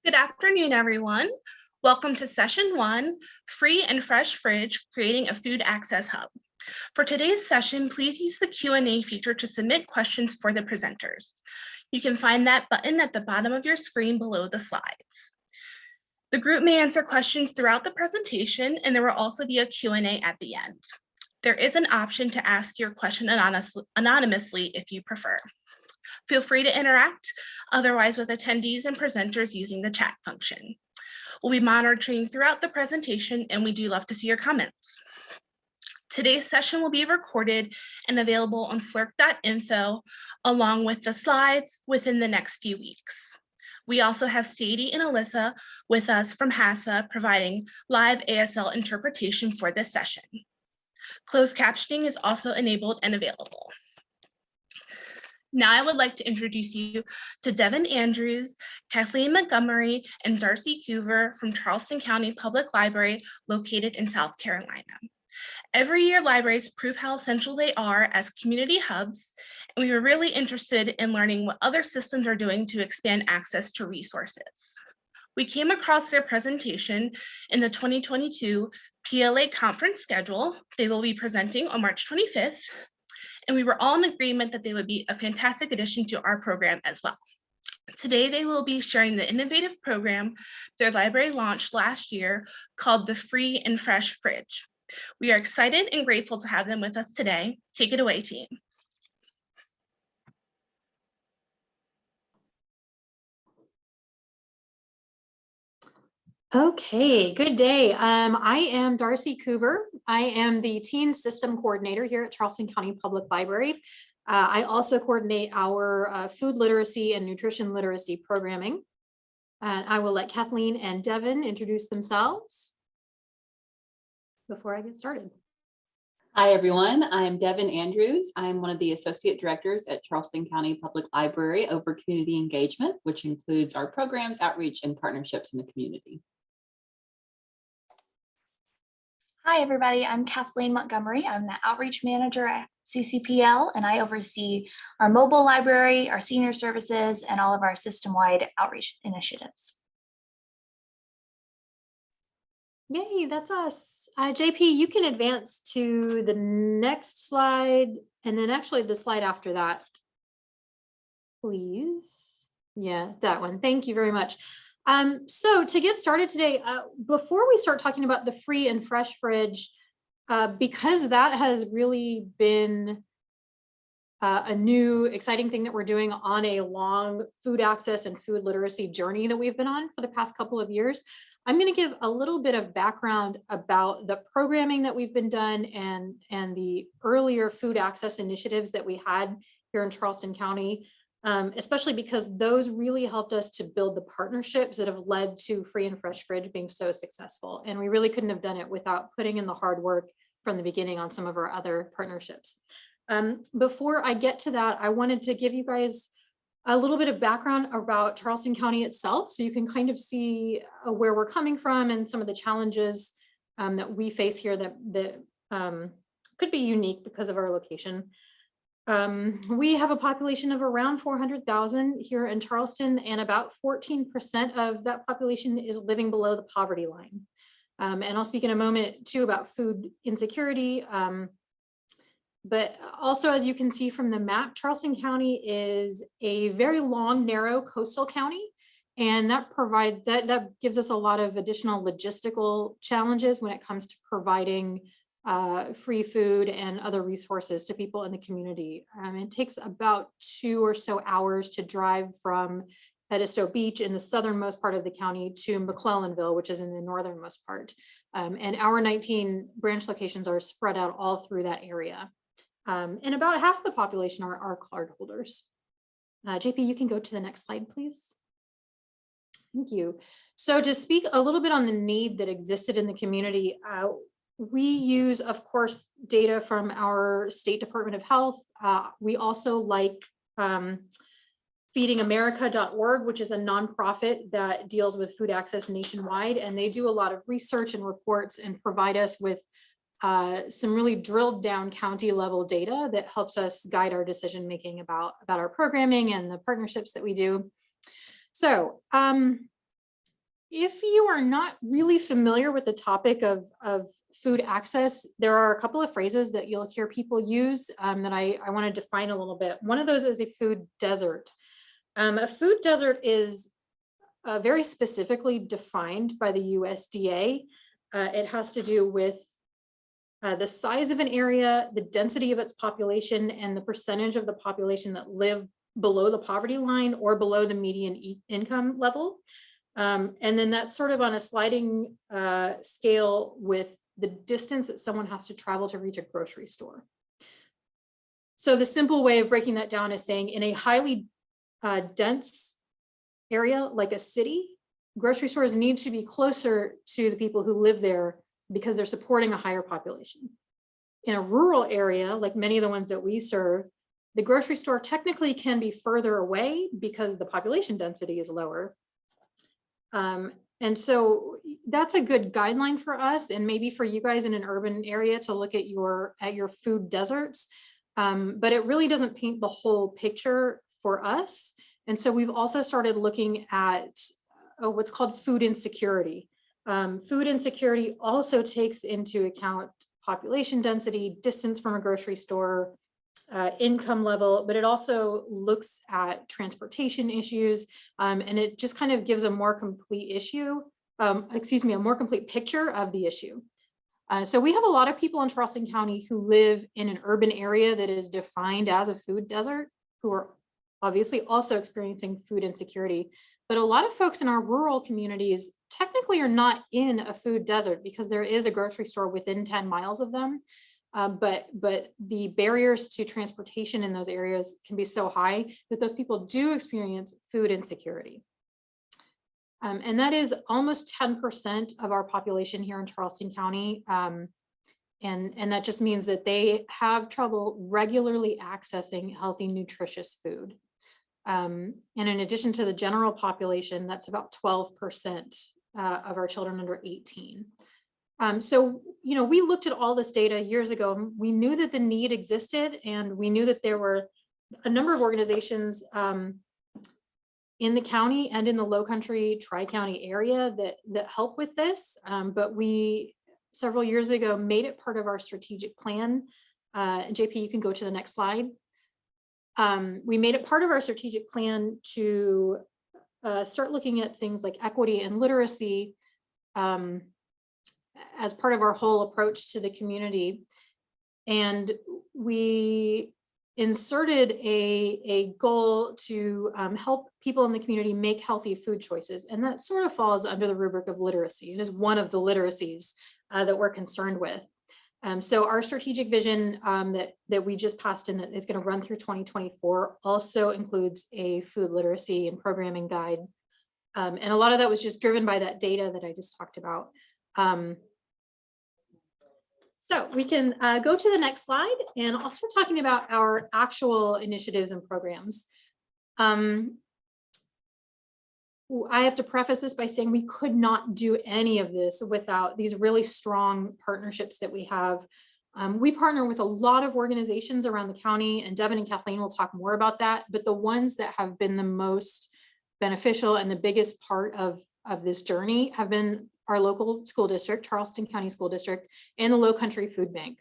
Good afternoon, everyone. Welcome to session one, Free and Fresh Fridge, Creating a Food Access Hub. For today's session, please use the Q&A feature to submit questions for the presenters. You can find that button at the bottom of your screen below the slides. The group may answer questions throughout the presentation, and there will also be a Q&A at the end. There is an option to ask your question anonymously if you prefer. Feel free to interact otherwise with attendees and presenters using the chat function. We'll be monitoring throughout the presentation, and we do love to see your comments. Today's session will be recorded and available on slurk.info along with the slides within the next few weeks. We also have Sadie and Alyssa with us from HASA providing live ASL interpretation for this session. Closed captioning is also enabled and available. Now I would like to introduce you to Devin Andrews, Kathleen Montgomery, and Darcy Coover from Charleston County Public Library located in South Carolina. Every year, libraries prove how essential they are as community hubs, and we were really interested in learning what other systems are doing to expand access to resources. We came across their presentation in the 2022 PLA conference schedule. They will be presenting on March 25th, and we were all in agreement that they would be a fantastic addition to our program as well. Today, they will be sharing the innovative program their library launched last year called the Free and Fresh Fridge. We are excited and grateful to have them with us today. Take it away, team. Okay, good day. I am Darcy Coover. I am the Teen System Coordinator here at Charleston County Public Library. I also coordinate our food literacy and nutrition literacy programming. And I will let Kathleen and Devin introduce themselves before I get started. Hi, everyone. I'm Devin Andrews. I'm one of the Associate Directors at Charleston County Public Library over community engagement, which includes our programs, outreach, and partnerships in the community. Hi, everybody. I'm Kathleen Montgomery. I'm the Outreach Manager at CCPL, and I oversee our mobile library, our senior services, and all of our system-wide outreach initiatives. Yay, that's us. JP, you can advance to the next slide, and then actually the slide after that, please. Yeah, that one. Thank you very much. So to get started today, before we start talking about the Free and Fresh Fridge, because that has really been a new exciting thing that we're doing on a long food access and food literacy journey that we've been on for the past couple of years, I'm going to give a little bit of background about the programming that we've been done and the earlier food access initiatives that we had here in Charleston County. Especially because those really helped us to build the partnerships that have led to Free and Fresh Fridge being so successful. And we really couldn't have done it without putting in the hard work from the beginning on some of our other partnerships. Before I get to that, I wanted to give you guys a little bit of background about Charleston County itself, so you can kind of see where we're coming from and some of the challenges that we face here that could be unique because of our location. We have a population of around 400,000 here in Charleston, and about 14% of that population is living below the poverty line. And I'll speak in a moment too about food insecurity. But also, as you can see from the map, Charleston County is a very long, narrow coastal county, and that gives us a lot of additional logistical challenges when it comes to providing free food and other resources to people in the community. It takes about 2 or so hours to drive from Edisto Beach in the southernmost part of the county to McClellanville, which is in the northernmost part. And our 19 branch locations are spread out all through that area. And about half the population are card holders. JP, you can go to the next slide, please. Thank you. So to speak a little bit on the need that existed in the community, we use, of course, data from our State Department of Health. We also like feedingamerica.org, which is a nonprofit that deals with food access nationwide. And they do a lot of research and reports and provide us with some really drilled down county level data that helps us guide our decision making about our programming and the partnerships that we do. So If you are not really familiar with the topic of food access, there are a couple of phrases that you'll hear people use that I want to define a little bit. One of those is a food desert. A food desert is very specifically defined by the USDA. It has to do with the size of an area, the density of its population, and the percentage of the population that live below the poverty line or below the median income level. And then that's sort of on a sliding scale with the distance that someone has to travel to reach a grocery store. So the simple way of breaking that down is saying in a highly dense area like a city, grocery stores need to be closer to the people who live there because they're supporting a higher population. In a rural area, like many of the ones that we serve, the grocery store technically can be further away because the population density is lower. And so that's a good guideline for us and maybe for you guys in an urban area to look at your food deserts. But it really doesn't paint the whole picture for us. And so we've also started looking at what's called food insecurity. Food insecurity also takes into account population density, distance from a grocery store, income level, but it also looks at transportation issues, and it just kind of gives a more complete a more complete picture of the issue. So we have a lot of people in Charleston County who live in an urban area that is defined as a food desert, who are obviously also experiencing food insecurity. But a lot of folks in our rural communities technically are not in a food desert because there is a grocery store within 10 miles of them. But the barriers to transportation in those areas can be so high that those people do experience food insecurity. And that is almost 10% of our population here in Charleston County. And that just means that they have trouble regularly accessing healthy, nutritious food. And in addition to the general population, that's about 12% of our children under 18. So, you know, we looked at all this data years ago, and we knew that the need existed, and we knew that there were a number of organizations in the county and in the Low Country Tri-County area that help with this. But we, several years ago, made it part of our strategic plan. JP, you can go to the next slide. We made it part of our strategic plan to start looking at things like equity and literacy as part of our whole approach to the community. And we inserted a goal to help people in the community make healthy food choices. And that sort of falls under the rubric of literacy. It is one of the literacies that we're concerned with. So our strategic vision that we just passed in that is going to run through 2024 also includes a food literacy and programming guide. And a lot of that was just driven by that data that I just talked about. So we can go to the next slide, and I'll start talking about our actual initiatives and programs. I have to preface this by saying we could not do any of this without these really strong partnerships that we have. We partner with a lot of organizations around the county, and Devin and Kathleen will talk more about that, but the ones that have been the most beneficial and the biggest part of this journey have been our local school district, Charleston County School District, and the Low Country Food Bank.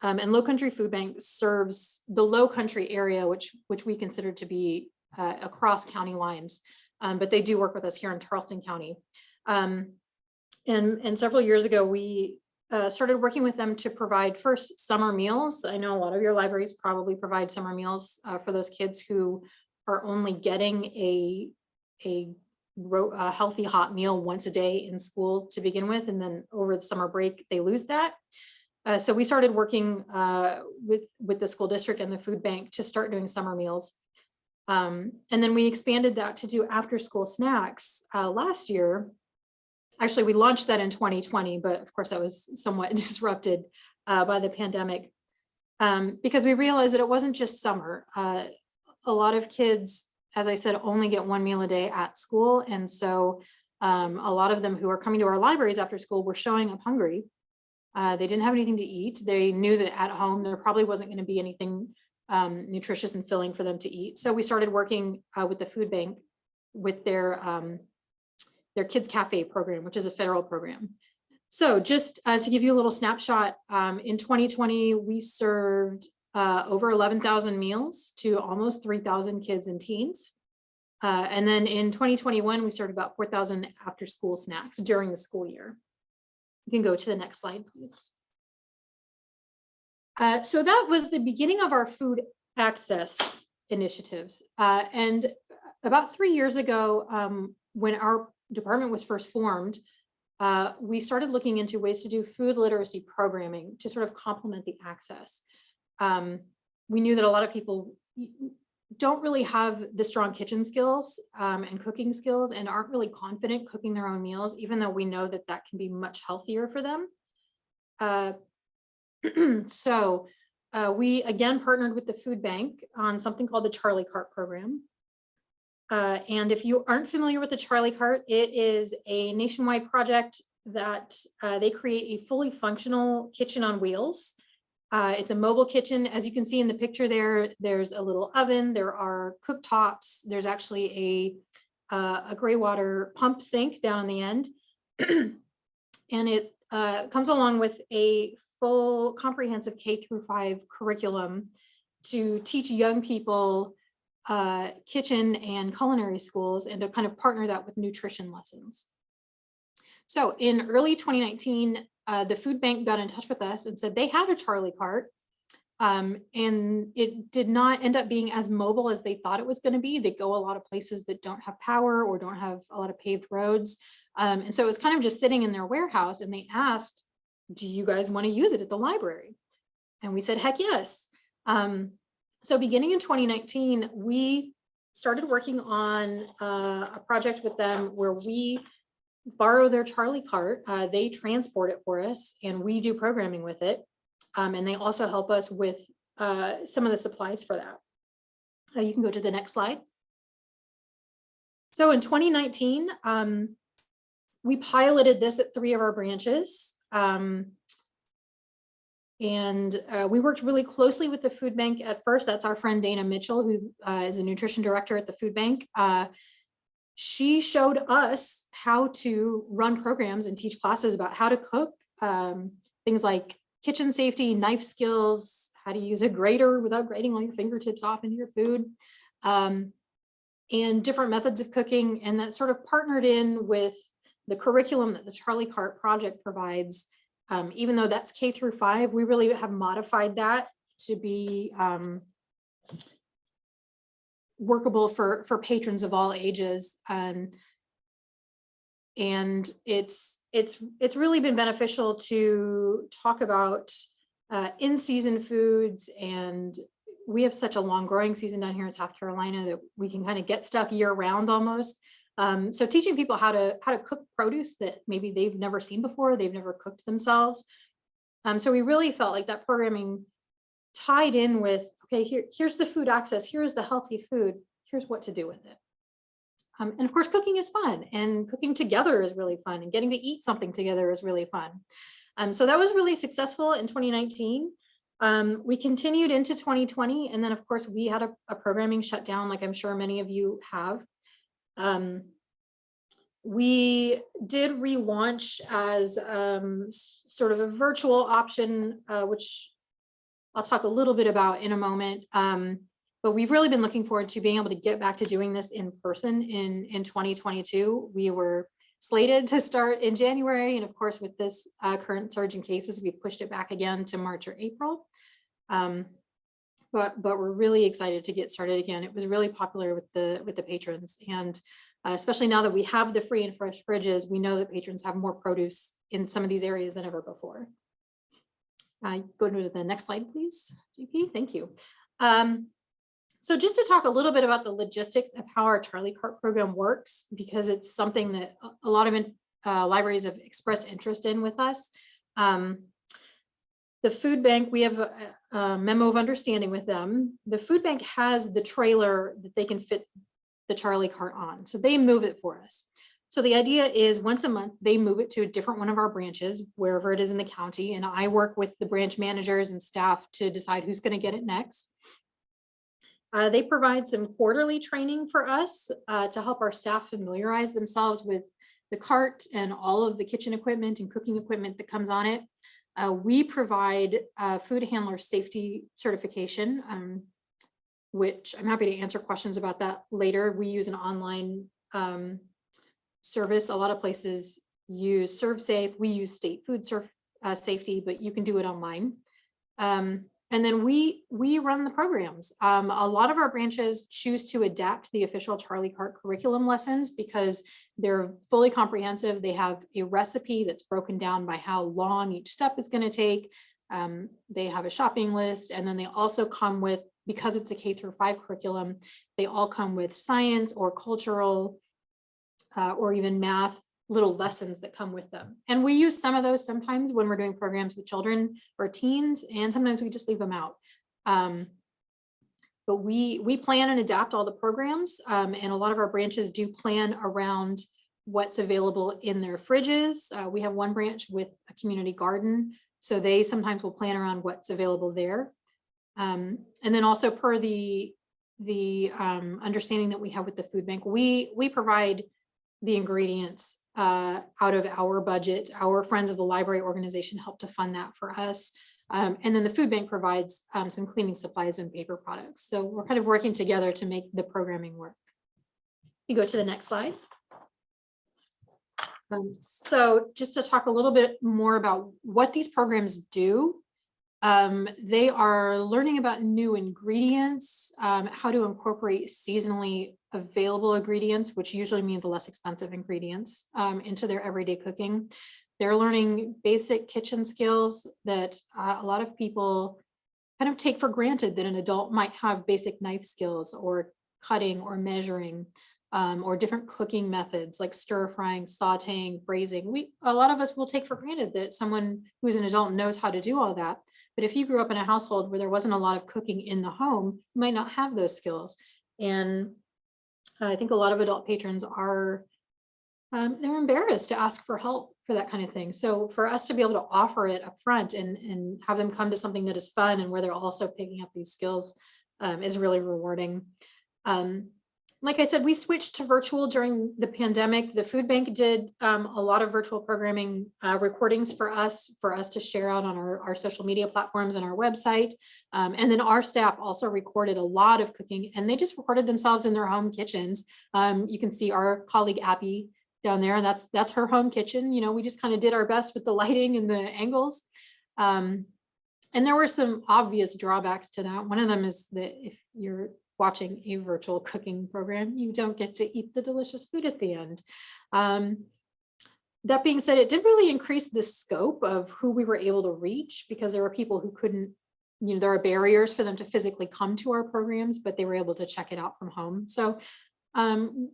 And Low Country Food Bank serves the Low Country area, which we consider to be across county lines. But they do work with us here in Charleston County. And several years ago, we started working with them to provide first summer meals. I know a lot of your libraries probably provide summer meals for those kids who are only getting a healthy hot meal once a day in school to begin with, and then over the summer break they lose that. So we started working with the school district and the food bank to start doing summer meals, and then we expanded that to do after school snacks last year. Actually, we launched that in 2020, but of course that was somewhat disrupted by the pandemic, because we realized that it wasn't just summer. A lot of kids, as I said, only get one meal a day at school. And so a lot of them who are coming to our libraries after school were showing up hungry. They didn't have anything to eat. They knew that at home there probably wasn't going to be anything nutritious and filling for them to eat. So we started working with the food bank with their their Kids Cafe program, which is a federal program. So just to give you a little snapshot, in 2020, we served over 11,000 meals to almost 3,000 kids and teens. And then in 2021, we served about 4,000 after school snacks during the school year. You can go to the next slide, please. So that was the beginning of our food access initiatives. And about 3 years ago, when our department was first formed, we started looking into ways to do food literacy programming to sort of complement the access. We knew that a lot of people don't really have the strong kitchen skills and cooking skills and aren't really confident cooking their own meals, even though we know that that can be much healthier for them. So we again partnered with the food bank on something called the Charlie Cart program. And if you aren't familiar with the Charlie Cart, it is a nationwide project that they create a fully functional kitchen on wheels. It's a mobile kitchen. As you can see in the picture there, there's a little oven, there are cooktops, there's actually a gray water pump sink down on the end. And it comes along with a full comprehensive K-5 curriculum to teach young people kitchen and culinary schools and to kind of partner that with nutrition lessons. So in early 2019, the food bank got in touch with us and said they had a Charlie Cart, and it did not end up being as mobile as they thought it was going to be. They go a lot of places that don't have power or don't have a lot of paved roads. And so it was kind of just sitting in their warehouse, and they asked, do you guys want to use it at the library? And we said, heck yes. So beginning in 2019, we started working on a project with them where we borrow their Charlie Cart, they transport it for us, and we do programming with it. And they also help us with some of the supplies for that. You can go to the next slide. So in 2019, we piloted this at 3 of our branches. And we worked really closely with the food bank at first. That's our friend Dana Mitchell, who is the nutrition director at the food bank. She showed us how to run programs and teach classes about how to cook, things like kitchen safety, knife skills, how to use a grater without grating all your fingertips off into your food, and different methods of cooking. And that sort of partnered in with the curriculum that the Charlie Cart project provides. Even though that's K-5, we really have modified that to be workable for patrons of all ages. And it's really been beneficial to talk about in-season foods. And we have such a long growing season down here in South Carolina that we can kind of get stuff year round almost. So teaching people how to cook produce that maybe they've never seen before, they've never cooked themselves. So we really felt like that programming tied in with, okay, here's the food access, here's the healthy food, here's what to do with it. And of course, cooking is fun, and cooking together is really fun, and getting to eat something together is really fun. So that was really successful in 2019. We continued into 2020, and then of course we had a programming shutdown, like I'm sure many of you have. We did relaunch as sort of a virtual option, which I'll talk a little bit about in a moment. But we've really been looking forward to being able to get back to doing this in person in 2022. We were slated to start in January, and of course with this current surge in cases, we've pushed it back again to March or April. But we're really excited to get started again. It was really popular with the patrons, and especially now that we have the free and fresh fridges, we know that patrons have more produce in some of these areas than ever before. Go to the next slide, please, JP. Thank you. So just to talk a little bit about the logistics of how our Charlie Cart program works, because it's something that a lot of libraries have expressed interest in with us. The food bank, we have a memo of understanding with them. The food bank has the trailer that they can fit the Charlie Cart on, so they move it for us. So the idea is once a month, they move it to a different one of our branches, wherever it is in the county, and I work with the branch managers and staff to decide who's going to get it next. They provide some quarterly training for us to help our staff familiarize themselves with the cart and all of the kitchen equipment and cooking equipment that comes on it. We provide food handler safety certification, which I'm happy to answer questions about that later. We use an online service. A lot of places use ServSafe. We use state food safety, but you can do it online. And then we run the programs. A lot of our branches choose to adapt the official Charlie Cart curriculum lessons because they're fully comprehensive. They have a recipe that's broken down by how long each step is going to take. They have a shopping list, and then they also come with, because it's a K-5 curriculum, they all come with science or cultural or even math little lessons that come with them. And we use some of those sometimes when we're doing programs with children or teens, and sometimes we just leave them out. But we plan and adapt all the programs, and a lot of our branches do plan around what's available in their fridges. We have one branch with a community garden, so they sometimes will plan around what's available there. And then also per the understanding that we have with the food bank, we provide the ingredients out of our budget. Our Friends of the Library organization help to fund that for us. And then the food bank provides some cleaning supplies and paper products. So we're kind of working together to make the programming work. You go to the next slide. So just to talk a little bit more about what these programs do. They are learning about new ingredients, how to incorporate seasonally available ingredients, which usually means less expensive ingredients, into their everyday cooking. They're learning basic kitchen skills that a lot of people kind of take for granted, that an adult might have basic knife skills or cutting or measuring, or different cooking methods like stir frying, sauteing, braising. A lot of us will take for granted that someone who's an adult knows how to do all that. But if you grew up in a household where there wasn't a lot of cooking in the home, you might not have those skills. And I think a lot of adult patrons are, they're embarrassed to ask for help for that kind of thing. So for us to be able to offer it up front and have them come to something that is fun and where they're also picking up these skills is really rewarding. Like I said, we switched to virtual during the pandemic. The food bank did a lot of virtual programming recordings for us to share out on our social media platforms and our website. And then our staff also recorded a lot of cooking, and they just recorded themselves in their home kitchens. You can see our colleague Abby down there, and that's her home kitchen. You know, we just kind of did our best with the lighting and the angles. And there were some obvious drawbacks to that. One of them is that if you're watching a virtual cooking program, you don't get to eat the delicious food at the end. That being said, it did really increase the scope of who we were able to reach, because there were people who couldn't, you know, there are barriers for them to physically come to our programs, but they were able to check it out from home. So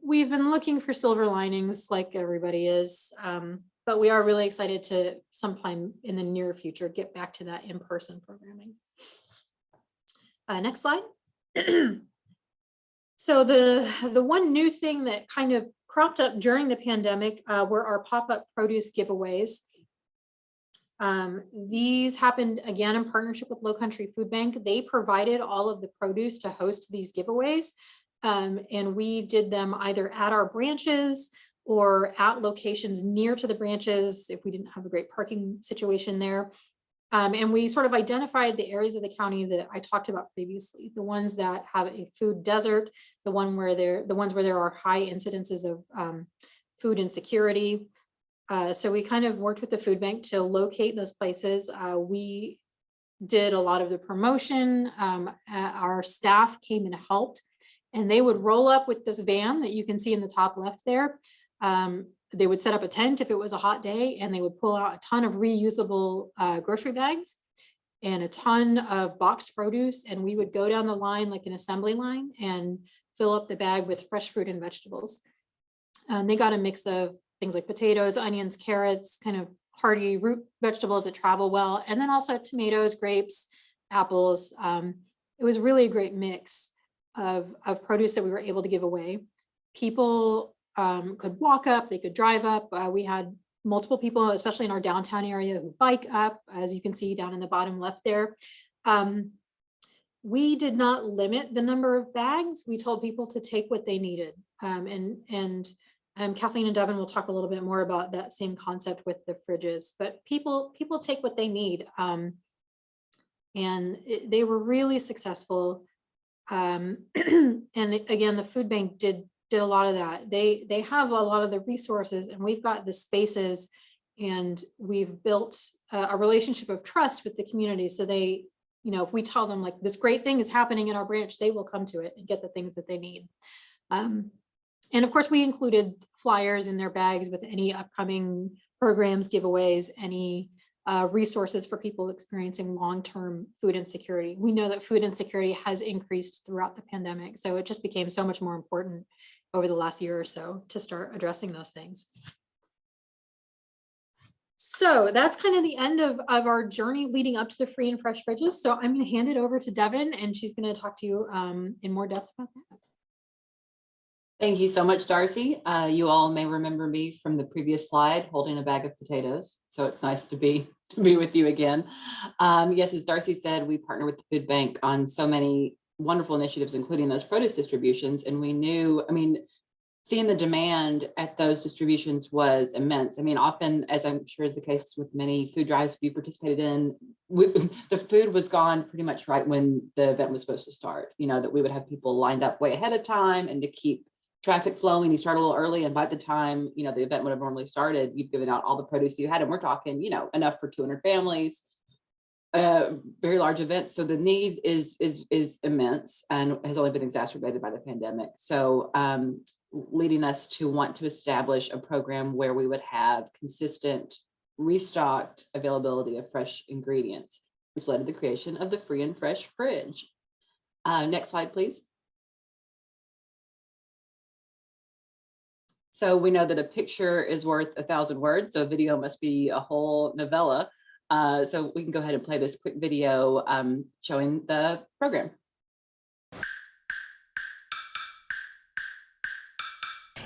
we've been looking for silver linings like everybody is, but we are really excited to sometime in the near future get back to that in-person programming. Next slide. So the one new thing that kind of cropped up during the pandemic were our pop-up produce giveaways. These happened again in partnership with Low Country Food Bank. They provided all of the produce to host these giveaways. And we did them either at our branches or at locations near to the branches if we didn't have a great parking situation there. And we sort of identified the areas of the county that I talked about previously, the ones that have a food desert, the ones where there are high incidences of food insecurity. So we kind of worked with the food bank to locate those places. We did a lot of the promotion. Our staff came and helped, and they would roll up with this van that you can see in the top left there. They would set up a tent if it was a hot day, and they would pull out a ton of reusable grocery bags and a ton of boxed produce. And we would go down the line like an assembly line and fill up the bag with fresh fruit and vegetables. And they got a mix of things like potatoes, onions, carrots, kind of hearty root vegetables that travel well, and then also tomatoes, grapes, apples. It was really a great mix of produce that we were able to give away. People could walk up, they could drive up. We had multiple people, especially in our downtown area, who bike up, as you can see down in the bottom left there. We did not limit the number of bags. We told people to take what they needed. And Kathleen and Devin will talk a little bit more about that same concept with the fridges, but people take what they need. They were really successful. And again, the food bank did a lot of that. They have a lot of the resources, and we've got the spaces, and we've built a relationship of trust with the community. So they, if we tell them like this great thing is happening in our branch, they will come to it and get the things that they need. And of course, we included flyers in their bags with any upcoming programs, giveaways, any resources for people experiencing long-term food insecurity. We know that food insecurity has increased throughout the pandemic, so it just became so much more important over the last year or so to start addressing those things. So that's kind of the end of our journey leading up to the free and fresh fridges. So I'm going to hand it over to Devin, and she's going to talk to you in more depth about that. Thank you so much, Darcy. You all may remember me from the previous slide holding a bag of potatoes. So it's nice to be with you again. Yes, as Darcy said, we partner with the food bank on so many wonderful initiatives, including those produce distributions. And we knew, seeing the demand at those distributions was immense. Often, as I'm sure is the case with many food drives we participated in, the food was gone pretty much right when the event was supposed to start. That we would have people lined up way ahead of time, and to keep traffic flowing, you start a little early, and by the time the event would have normally started, you've given out all the produce you had, and we're talking enough for 200 families, very large events. So the need is immense and has only been exacerbated by the pandemic. So leading us to want to establish a program where we would have consistent restocked availability of fresh ingredients, which led to the creation of the free and fresh fridge. Next slide, please. So we know that a picture is worth 1,000 words, so a video must be a whole novella. So we can go ahead and play this quick video showing the program.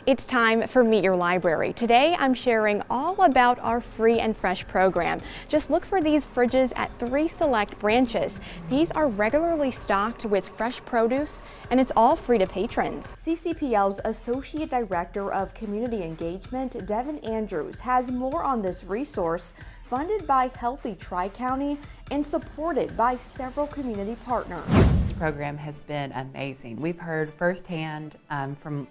It's time for Meet Your Library. Today I'm sharing all about our free and fresh program. Just look for these fridges at 3 select branches. These are regularly stocked with fresh produce, and it's all free to patrons. CCPL's Associate Director of Community Engagement, Devin Andrews, has more on this resource funded by Healthy Tri-County and supported by several community partners. Program has been amazing. We've heard firsthand from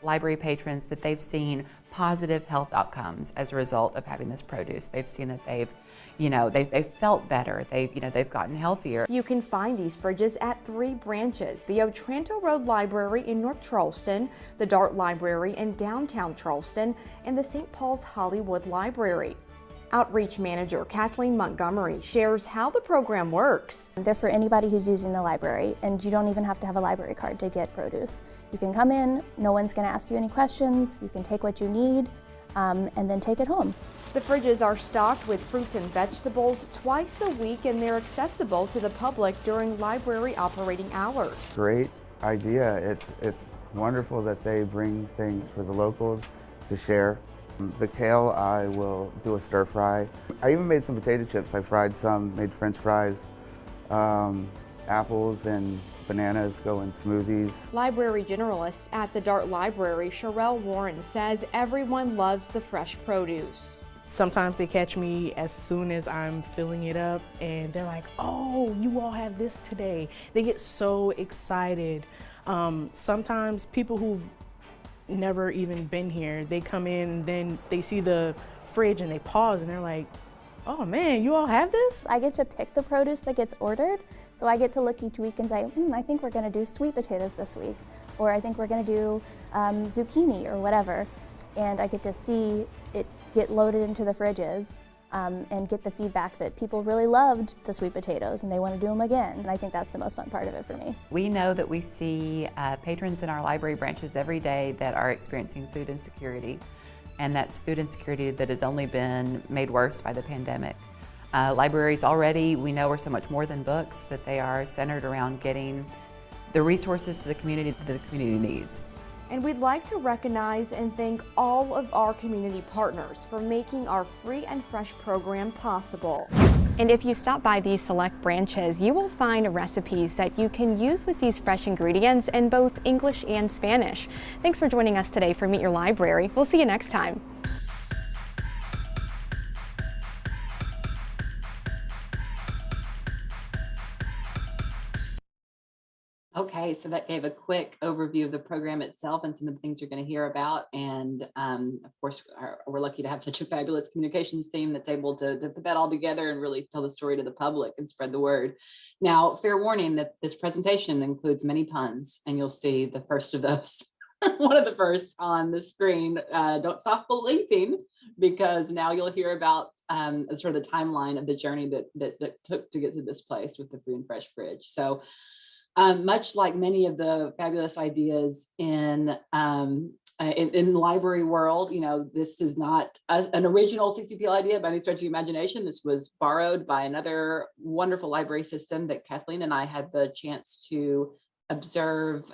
library patrons that they've seen positive health outcomes as a result of having this produce. They've seen that they've felt better. They've gotten healthier. You can find these fridges at 3 branches: the Otranto Road Library in North Charleston, the Dart Library in downtown Charleston, and the St. Paul's Hollywood Library. Outreach Manager Kathleen Montgomery shares how the program works. They're for anybody who's using the library, and you don't even have to have a library card to get produce. You can come in, no one's going to ask you any questions, you can take what you need, and then take it home. The fridges are stocked with fruits and vegetables twice a week, and they're accessible to the public during library operating hours. Great idea. It's wonderful that they bring things for the locals to share. The kale, I will do a stir fry. I even made some potato chips. I fried some, made French fries. Apples and bananas go in smoothies. Library generalist at the Dart Library, Sherelle Warren, says everyone loves the fresh produce. Sometimes they catch me as soon as I'm filling it up, and they're like, "Oh, you all have this today." They get so excited. Sometimes people who've never even been here, they come in and then they see the fridge and they pause and they're like, "Oh man, you all have this?" I get to pick the produce that gets ordered, so I get to look each week and say, I think we're going to do sweet potatoes this week, or I think we're going to do zucchini or whatever, and I get to see it get loaded into the fridges and get the feedback that people really loved the sweet potatoes and they want to do them again. And I think that's the most fun part of it for me. We know that we see patrons in our library branches every day that are experiencing food insecurity, and that's food insecurity that has only been made worse by the pandemic. Libraries already, we know, are so much more than books, that they are centered around getting the resources to the community that the community needs. And we'd like to recognize and thank all of our community partners for making our free and fresh program possible. And if you stop by these select branches, you will find recipes that you can use with these fresh ingredients in both English and Spanish. Thanks for joining us today for Meet Your Library. We'll see you next time. Okay, so that gave a quick overview of the program itself and some of the things you're going to hear about. And of course, we're lucky to have such a fabulous communications team that's able to put that all together and really tell the story to the public and spread the word. Now, fair warning that this presentation includes many puns, and you'll see the first of those, one of the first on the screen. Don't stop believing, because now you'll hear about sort of the timeline of the journey that took to get to this place with the Free and Fresh Fridge. So much like many of the fabulous ideas in the library world, you know, this is not an original CCPL idea by any stretch of the imagination. This was borrowed by another wonderful library system that Kathleen and I had the chance to observe,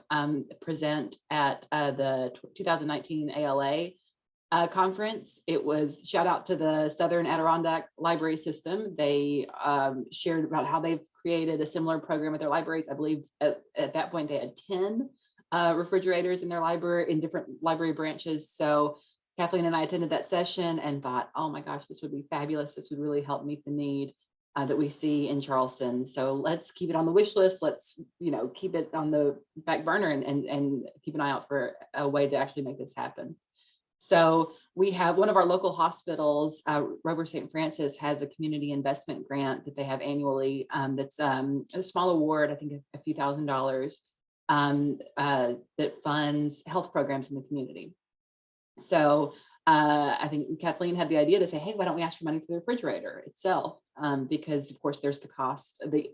present at the 2019 ALA conference. It was, shout out to the Southern Adirondack Library System. They shared about how they've created a similar program at their libraries. I believe at that point they had 10 refrigerators in their library, in different library branches. So Kathleen and I attended that session and thought, oh my gosh, this would be fabulous. This would really help meet the need that we see in Charleston. So let's keep it on the wish list. Let's, you know, keep it on the back burner and keep an eye out for a way to actually make this happen. So we have one of our local hospitals, Roper St. Francis, has a community investment grant that they have annually. That's a small award, I think a few $1,000s, that funds health programs in the community. So I think Kathleen had the idea to say, hey, why don't we ask for money for the refrigerator itself? Because of course there's the cost, the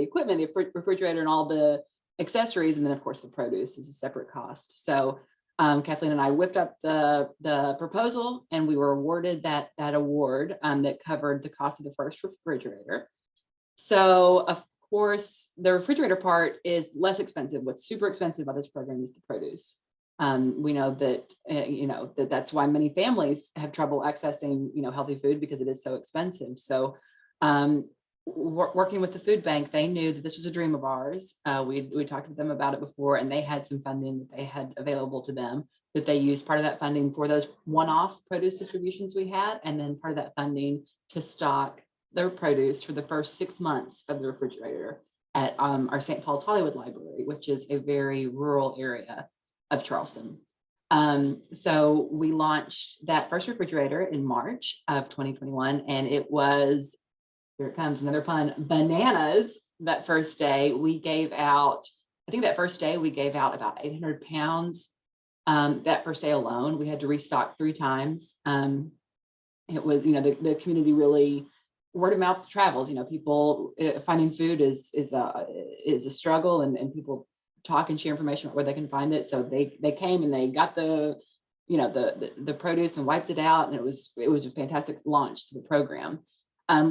equipment, the refrigerator and all the accessories, and then of course the produce is a separate cost. So Kathleen and I whipped up the proposal, and we were awarded that award that covered the cost of the first refrigerator. So of course, the refrigerator part is less expensive. What's super expensive about this program is the produce. We know that that's why many families have trouble accessing healthy food, because it is so expensive. So working with the food bank, they knew that this was a dream of ours. We talked with them about it before, and they had some funding that they had available to them, that they used part of that funding for those one-off produce distributions we had, and then part of that funding to stock their produce for the first 6 months of the refrigerator at our St. Paul's Hollywood Library, which is a very rural area of Charleston. So we launched that first refrigerator in March of 2021, and it was, here it comes, another pun, bananas. That first day we gave out, I think that first day we gave out about 800 pounds. That first day alone, we had to restock 3 times. It was, the community really, word of mouth travels, people finding food is a struggle, and people talk and share information about where they can find it. So they came and they got the produce and wiped it out. And it was a fantastic launch to the program.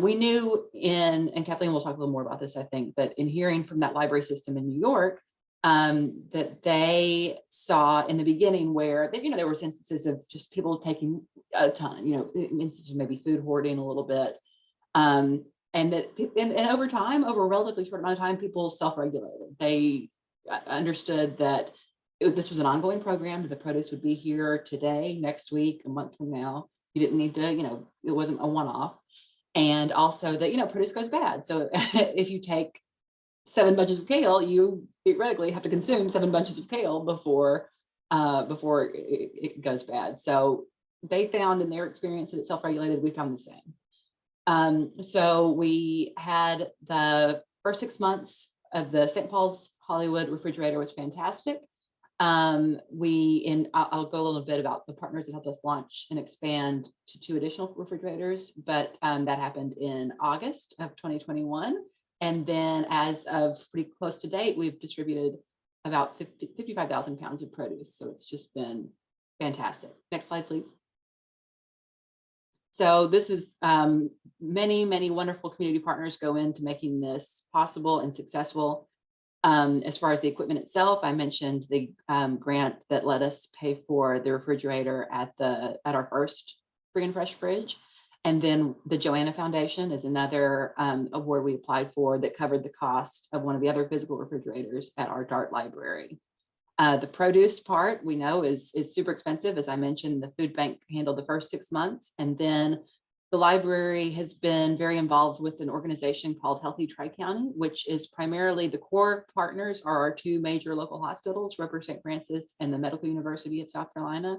We knew and Kathleen will talk a little more about this, I think, but in hearing from that library system in New York, that they saw in the beginning where there were instances of just people taking a ton, instances of maybe food hoarding a little bit. And that over time, over a relatively short amount of time, people self-regulated. They understood that this was an ongoing program, that the produce would be here today, next week, a month from now. You didn't need to, it wasn't a one-off. And also that, produce goes bad. So if you take 7 bunches of kale, you theoretically have to consume 7 bunches of kale before it goes bad. So they found in their experience that it's self-regulated. We found the same. So we had the first 6 months of the St. Paul's Hollywood refrigerator was fantastic. I'll go a little bit about the partners that helped us launch and expand to 2 additional refrigerators, but that happened in August of 2021. And then as of pretty close to date, we've distributed about 55,000 pounds of produce. So it's just been fantastic. Next slide, please. So this is many, many wonderful community partners go into making this possible and successful. As far as the equipment itself, I mentioned the grant that let us pay for the refrigerator at our first Free and Fresh Fridge. And then the Joanna Foundation is another award we applied for that covered the cost of one of the other physical refrigerators at our Dart library. The produce part we know is super expensive. As I mentioned, the food bank handled the first 6 months, and then the library has been very involved with an organization called Healthy Tri-County, which is primarily the core partners are our 2 major local hospitals, Roper St. Francis and the Medical University of South Carolina.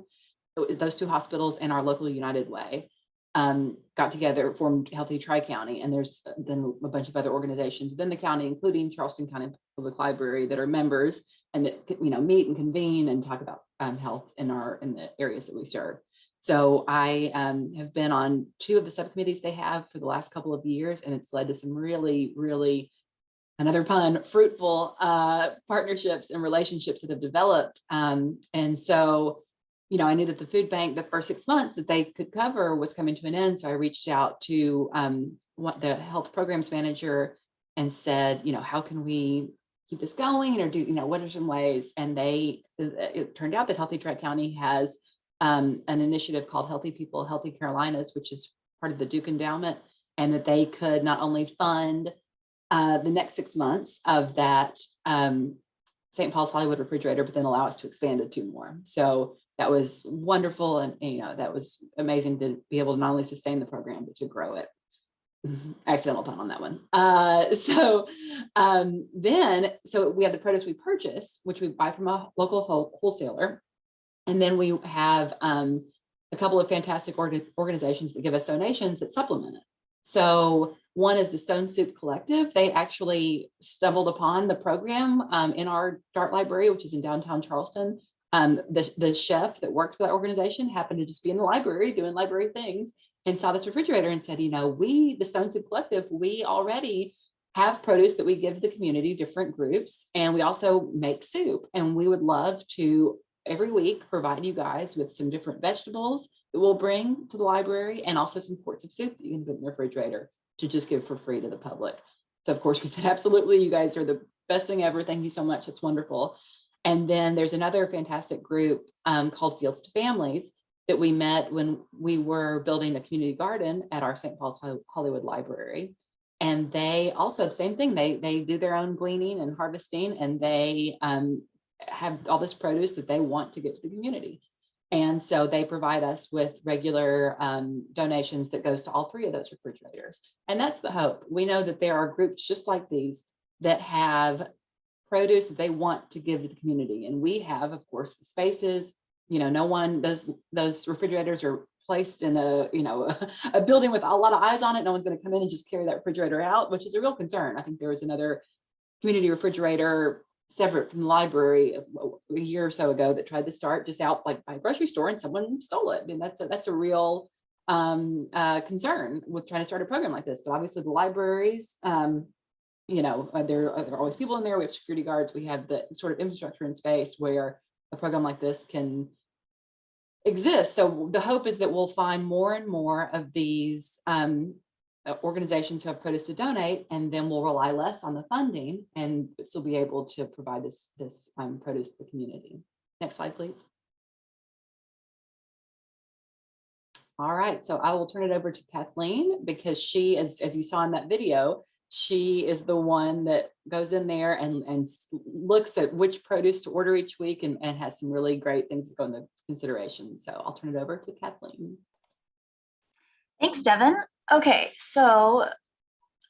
Those 2 hospitals and our local United Way got together, formed Healthy Tri-County, and there's then a bunch of other organizations within the county, including Charleston County Public Library, that are members and that meet and convene and talk about health in the areas that we serve. So I have been on 2 of the subcommittees they have for the last couple of years, and it's led to some really, really, another pun, fruitful partnerships and relationships that have developed. And so, I knew that the food bank, the first 6 months that they could cover was coming to an end. So I reached out to the health programs manager and said, how can we keep this going, or do, what are some ways? And it turned out that Healthy Tri-County has an initiative called Healthy People, Healthy Carolinas, which is part of the Duke Endowment, and that they could not only fund the next 6 months of that St. Paul's Hollywood refrigerator, but then allow us to expand it 2 more. So that was wonderful. And, that was amazing to be able to not only sustain the program, but to grow it. Accidental pun on that one. So we have the produce we purchase, which we buy from a local wholesaler. And then we have a couple of fantastic organizations that give us donations that supplement it. So one is the Stone Soup Collective. They actually stumbled upon the program in our Dart library, which is in downtown Charleston. The chef that worked for that organization happened to just be in the library doing library things and saw this refrigerator and said, the Stone Soup Collective, we already have produce that we give the community, different groups, and we also make soup. And we would love to every week provide you guys with some different vegetables that we'll bring to the library, and also some quarts of soup that you can put in the refrigerator to just give for free to the public. So of course we said, absolutely, you guys are the best thing ever. Thank you so much. It's wonderful. And then there's another fantastic group called Fields to Families that we met when we were building a community garden at our St. Paul's Hollywood Library. And they also, the same thing, they do their own gleaning and harvesting, and they have all this produce that they want to give to the community. And so they provide us with regular donations that goes to all 3 of those refrigerators. And that's the hope. We know that there are groups just like these that have produce that they want to give to the community. And we have, of course, the spaces, no one, those refrigerators are placed in a building with a lot of eyes on it. No one's going to come in and just carry that refrigerator out, which is a real concern. I think there was another community refrigerator separate from the library a year or so ago that tried to start just out like by a grocery store, and someone stole it. I mean, that's a real concern with trying to start a program like this. But obviously the libraries, there are always people in there. We have security guards. We have the sort of infrastructure and space where a program like this can exist. So the hope is that we'll find more and more of these organizations who have produce to donate, and then we'll rely less on the funding and still be able to provide this produce to the community. Next slide, please. All right, so I will turn it over to Kathleen, because she, as you saw in that video, she is the one that goes in there and looks at which produce to order each week, and has some really great things that go into consideration. So I'll turn it over to Kathleen. Thanks, Devin. Okay, so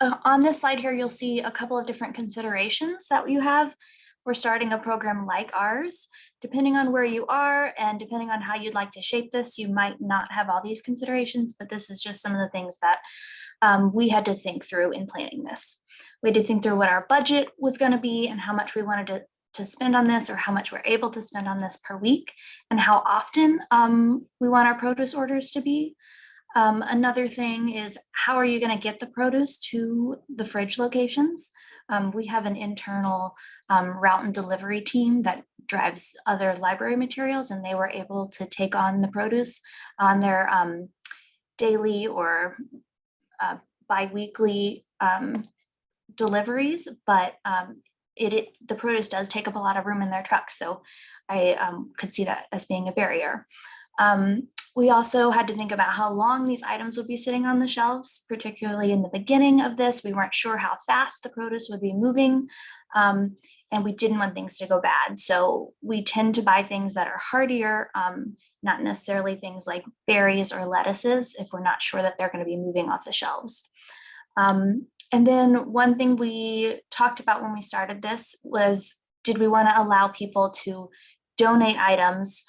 on this slide here, you'll see a couple of different considerations that you have for starting a program like ours. Depending on where you are and depending on how you'd like to shape this, you might not have all these considerations, but this is just some of the things that we had to think through in planning this. We had to think through what our budget was going to be and how much we wanted to spend on this, or how much we're able to spend on this per week, and how often we want our produce orders to be. Another thing is, how are you going to get the produce to the fridge locations? We have an internal route and delivery team that drives other library materials, and they were able to take on the produce on their daily or bi-weekly deliveries, but the produce does take up a lot of room in their trucks. So I could see that as being a barrier. We also had to think about how long these items would be sitting on the shelves, particularly in the beginning of this. We weren't sure how fast the produce would be moving, and we didn't want things to go bad. So we tend to buy things that are hardier, not necessarily things like berries or lettuces if we're not sure that they're going to be moving off the shelves. And then one thing we talked about when we started this was, did we want to allow people to donate items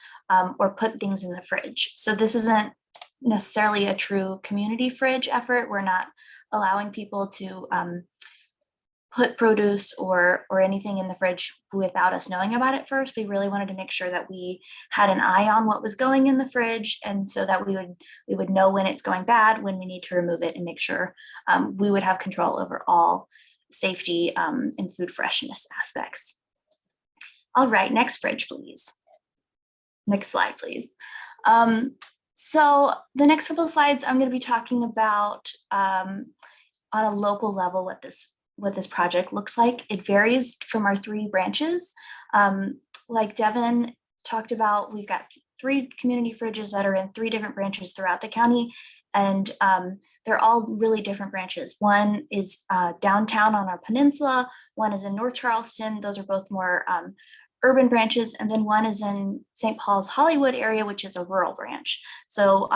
or put things in the fridge? So this isn't necessarily a true community fridge effort. We're not allowing people to put produce or anything in the fridge without us knowing about it first. We really wanted to make sure that we had an eye on what was going in the fridge, and so that we would know when it's going bad, when we need to remove it, and make sure we would have control over all safety and food freshness aspects. All right, next fridge, please. Next slide, please. So the next couple of slides, I'm going to be talking about on a local level what this project looks like. It varies from our 3 branches. Like Devin talked about, we've got 3 community fridges that are in 3 different branches throughout the county, and they're all really different branches. One is downtown on our peninsula, one is in North Charleston. Those are both more urban branches, and then one is in St. Paul's Hollywood area, which is a rural branch. So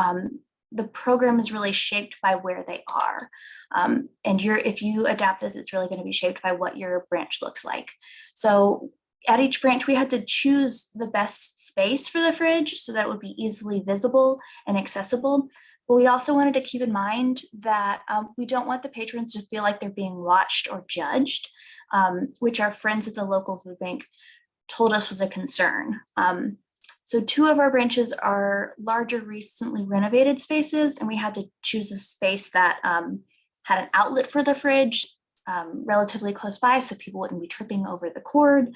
the program is really shaped by where they are. And if you adapt this, it's really going to be shaped by what your branch looks like. So at each branch, we had to choose the best space for the fridge so that it would be easily visible and accessible. But we also wanted to keep in mind that we don't want the patrons to feel like they're being watched or judged, which our friends at the local food bank told us was a concern. So 2 of our branches are larger, recently renovated spaces, and we had to choose a space that had an outlet for the fridge relatively close by so people wouldn't be tripping over the cord.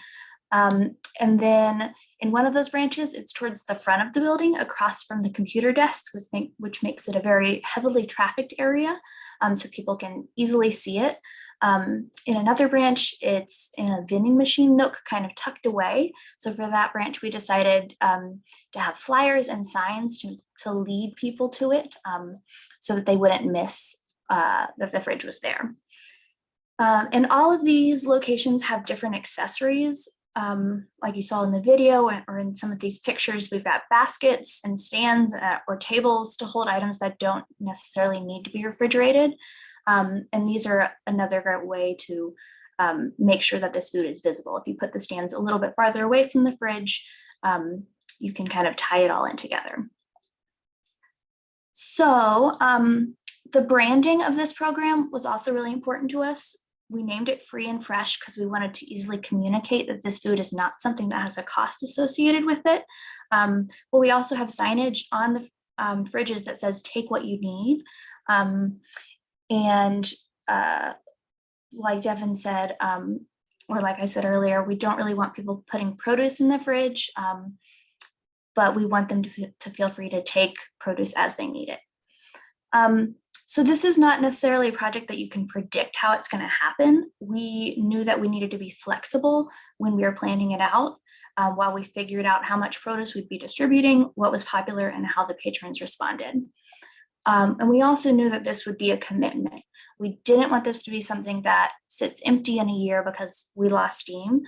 And then in one of those branches, it's towards the front of the building across from the computer desks, which makes it a very heavily trafficked area, so people can easily see it. In another branch, it's in a vending machine nook kind of tucked away. So for that branch, we decided to have flyers and signs to lead people to it so that they wouldn't miss that the fridge was there. And all of these locations have different accessories. Like you saw in the video or in some of these pictures, we've got baskets and stands or tables to hold items that don't necessarily need to be refrigerated. And these are another great way to make sure that this food is visible. If you put the stands a little bit farther away from the fridge, you can kind of tie it all in together. So the branding of this program was also really important to us. We named it Free and Fresh because we wanted to easily communicate that this food is not something that has a cost associated with it. But we also have signage on the fridges that says, "Take what you need." And like Devin said, or like I said earlier, we don't really want people putting produce in the fridge, but we want them to feel free to take produce as they need it. So this is not necessarily a project that you can predict how it's going to happen. We knew that we needed to be flexible when we were planning it out while we figured out how much produce we'd be distributing, what was popular, and how the patrons responded. And we also knew that this would be a commitment. We didn't want this to be something that sits empty in a year because we lost steam.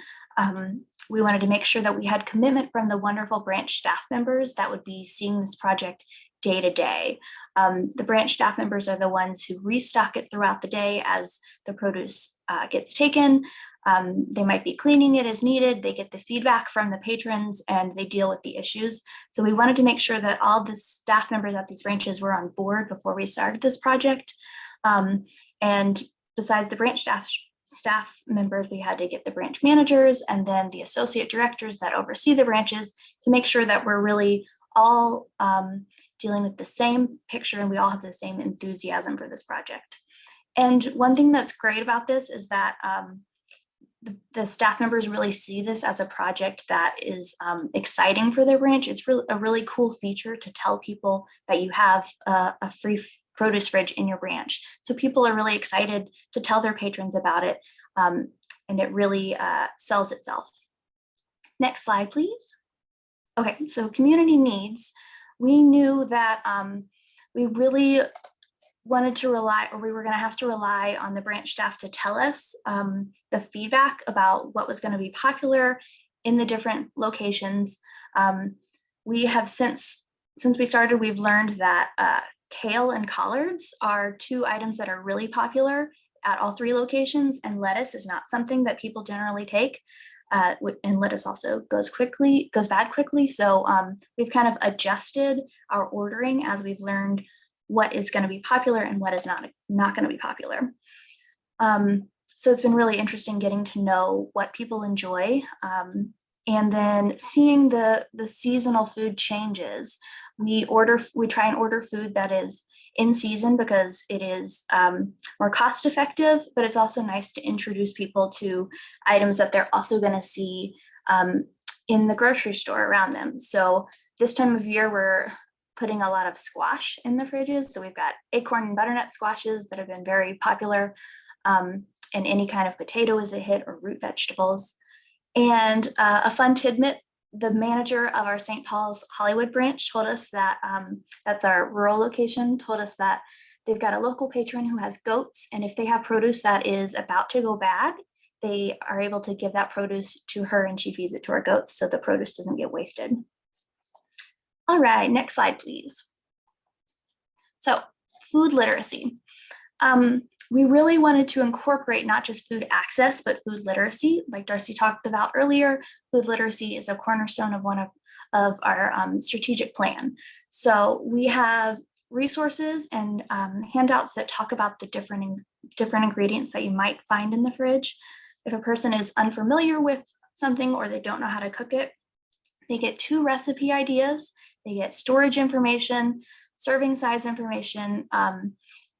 We wanted to make sure that we had commitment from the wonderful branch staff members that would be seeing this project day to day. The branch staff members are the ones who restock it throughout the day as the produce gets taken. They might be cleaning it as needed. They get the feedback from the patrons and they deal with the issues. So we wanted to make sure that all the staff members at these branches were on board before we started this project. And besides the branch staff members, we had to get the branch managers and then the associate directors that oversee the branches to make sure that we're really all dealing with the same picture and we all have the same enthusiasm for this project. And one thing that's great about this is that the staff members really see this as a project that is exciting for their branch. It's really a really cool feature to tell people that you have a free produce fridge in your branch. So people are really excited to tell their patrons about it, and it really sells itself. Next slide, please. Okay, so community needs. we knew that we really wanted to rely, or we were going to have to rely on the branch staff to tell us the feedback about what was going to be popular in the different locations. We have since we started, we've learned that kale and collards are 2 items that are really popular at all 3 locations, and lettuce is not something that people generally take. And lettuce also goes bad quickly. So we've kind of adjusted our ordering as we've learned what is going to be popular and what is not going to be popular. So it's been really interesting getting to know what people enjoy, and then seeing the seasonal food changes. We try and order food that is in season because it is more cost effective, but it's also nice to introduce people to items that they're also going to see in the grocery store around them. So this time of year, we're putting a lot of squash in the fridges. So we've got acorn and butternut squashes that have been very popular, and any kind of potato is a hit, or root vegetables. And a fun tidbit, the manager of our St. Paul's Hollywood branch told us that, that's our rural location, told us that they've got a local patron who has goats, and if they have produce that is about to go bad, they are able to give that produce to her and she feeds it to our goats so the produce doesn't get wasted. All right, next slide, please. So food literacy. We really wanted to incorporate not just food access, but food literacy. Like Darcy talked about earlier, food literacy is a cornerstone of one of our strategic plan. So we have resources and handouts that talk about the different ingredients that you might find in the fridge. If a person is unfamiliar with something or they don't know how to cook it, they get 2 recipe ideas. They get storage information, serving size information.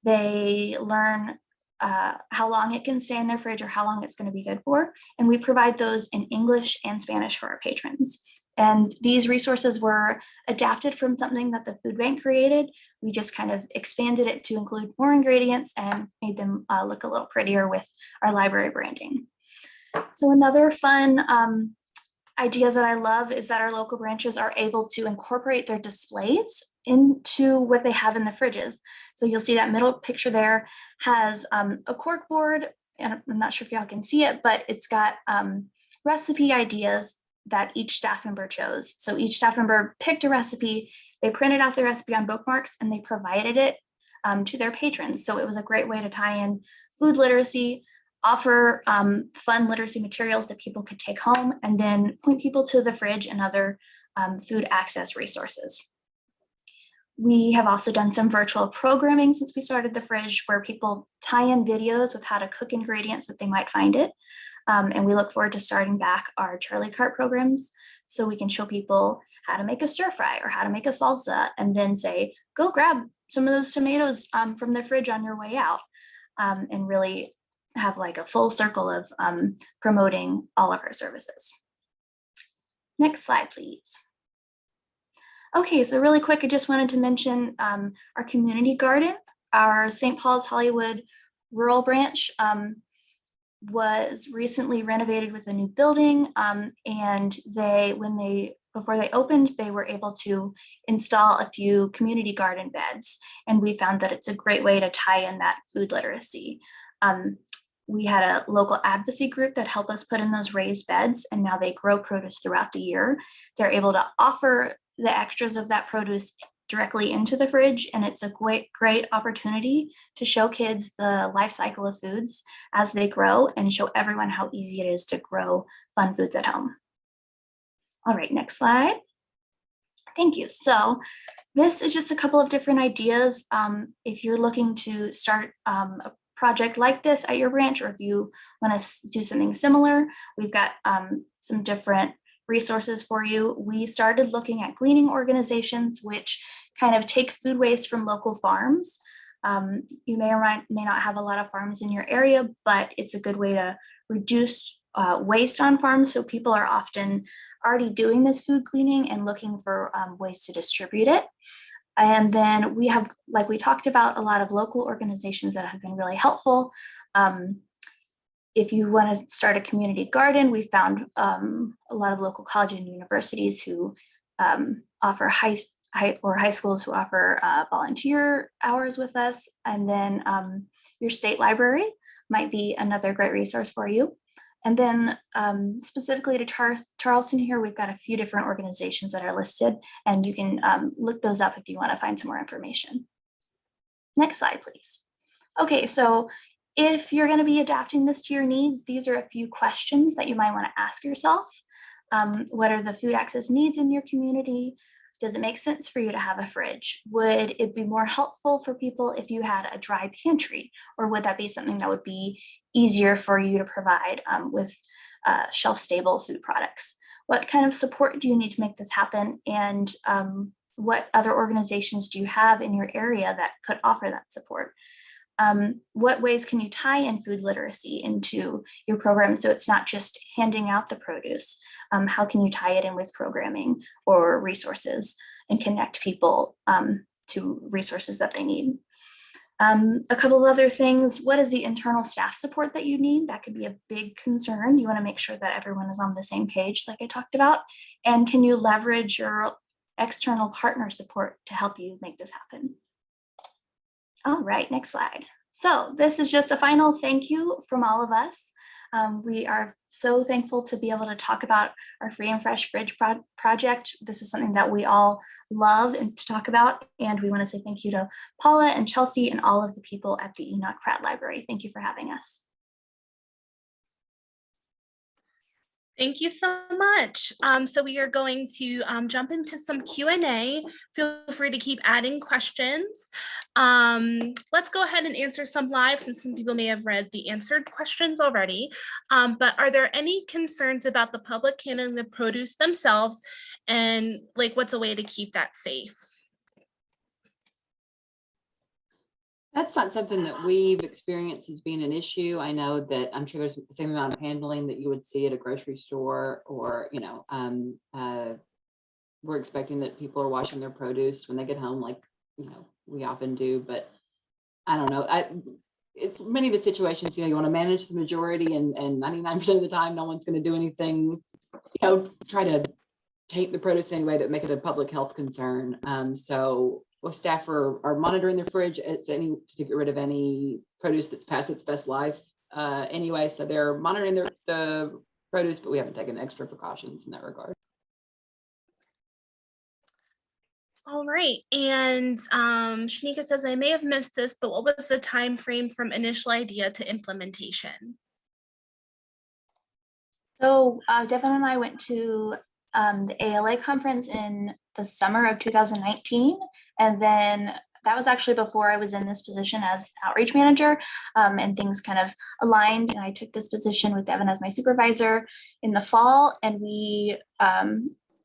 They learn how long it can stay in their fridge or how long it's going to be good for. And we provide those in English and Spanish for our patrons. And these resources were adapted from something that the food bank created. We just kind of expanded it to include more ingredients and made them look a little prettier with our library branding. So another fun idea that I love is that our local branches are able to incorporate their displays into what they have in the fridges. So you'll see that middle picture there has a cork board, and I'm not sure if y'all can see it, but it's got recipe ideas that each staff member chose. So each staff member picked a recipe, they printed out the recipe on bookmarks, and they provided it to their patrons. So it was a great way to tie in food literacy, offer fun literacy materials that people could take home, and then point people to the fridge and other food access resources. We have also done some virtual programming since we started the fridge, where people tie in videos with how to cook ingredients that they might find it. And we look forward to starting back our Charlie Cart programs so we can show people how to make a stir fry or how to make a salsa, and then say, go grab some of those tomatoes from the fridge on your way out, and really have like a full circle of promoting all of our services. Next slide, please. Okay, so really quick, I just wanted to mention our community garden. Our St. Paul's Hollywood rural branch was recently renovated with a new building, and before they opened, they were able to install a few community garden beds, and we found that it's a great way to tie in that food literacy. We had a local advocacy group that helped us put in those raised beds, and now they grow produce throughout the year. They're able to offer the extras of that produce directly into the fridge, and it's a great opportunity to show kids the life cycle of foods as they grow and show everyone how easy it is to grow fun foods at home. All right, next slide. Thank you. So this is just a couple of different ideas. If you're looking to start a project like this at your branch, or if you want to do something similar, we've got some different resources for you. We started looking at gleaning organizations, which kind of take food waste from local farms. You may or may not have a lot of farms in your area, but it's a good way to reduce waste on farms. So people are often already doing this food cleaning and looking for ways to distribute it. And then we have, like we talked about, a lot of local organizations that have been really helpful. If you want to start a community garden, we found a lot of local colleges and universities who offer high schools who offer volunteer hours with us. And then your state library might be another great resource for you. And then specifically to Charleston here, we've got a few different organizations that are listed, and you can look those up if you want to find some more information. Next slide, please. Okay, so if you're going to be adapting this to your needs, these are a few questions that you might want to ask yourself. What are the food access needs in your community? Does it make sense for you to have a fridge? Would it be more helpful for people if you had a dry pantry? Or would that be something that would be easier for you to provide with shelf-stable food products? What kind of support do you need to make this happen? And what other organizations do you have in your area that could offer that support? What ways can you tie in food literacy into your program so it's not just handing out the produce? How can you tie it in with programming or resources and connect people to resources that they need? A couple of other things, what is the internal staff support that you need? That could be a big concern. You want to make sure that everyone is on the same page like I talked about. And can you leverage your external partner support to help you make this happen? All right, next slide. So this is just a final thank you from all of us. We are so thankful to be able to talk about our Free and Fresh Fridge project. This is something that we all love and to talk about. And we want to say thank you to Paula and Chelsea and all of the people at the Enoch Pratt Library. Thank you for having us. Thank you so much. So we are going to jump into some Q&A. Feel free to keep adding questions. Let's go ahead and answer some live since some people may have read the answered questions already. But are there any concerns about the public handling the produce themselves, and like what's a way to keep that safe? That's not something that we've experienced as being an issue. I know that I'm sure there's the same amount of handling that you would see at a grocery store, or, you know, we're expecting that people are washing their produce when they get home, like, you know, we often do, but I don't know. It's many of the situations, you know, you want to manage the majority, and 99% of the time, no one's going to do anything, you know, try to take the produce in any way that make it a public health concern. So staff are monitoring their fridge to get rid of any produce that's past its best life anyway. So they're monitoring the produce, but we haven't taken extra precautions in that regard. All right, and Shanika says, I may have missed this, but what was the time frame from initial idea to implementation? So Devin and I went to the ALA conference in the summer of 2019. And then that was actually before I was in this position as outreach manager, and things kind of aligned. And I took this position with Devin as my supervisor in the fall, and we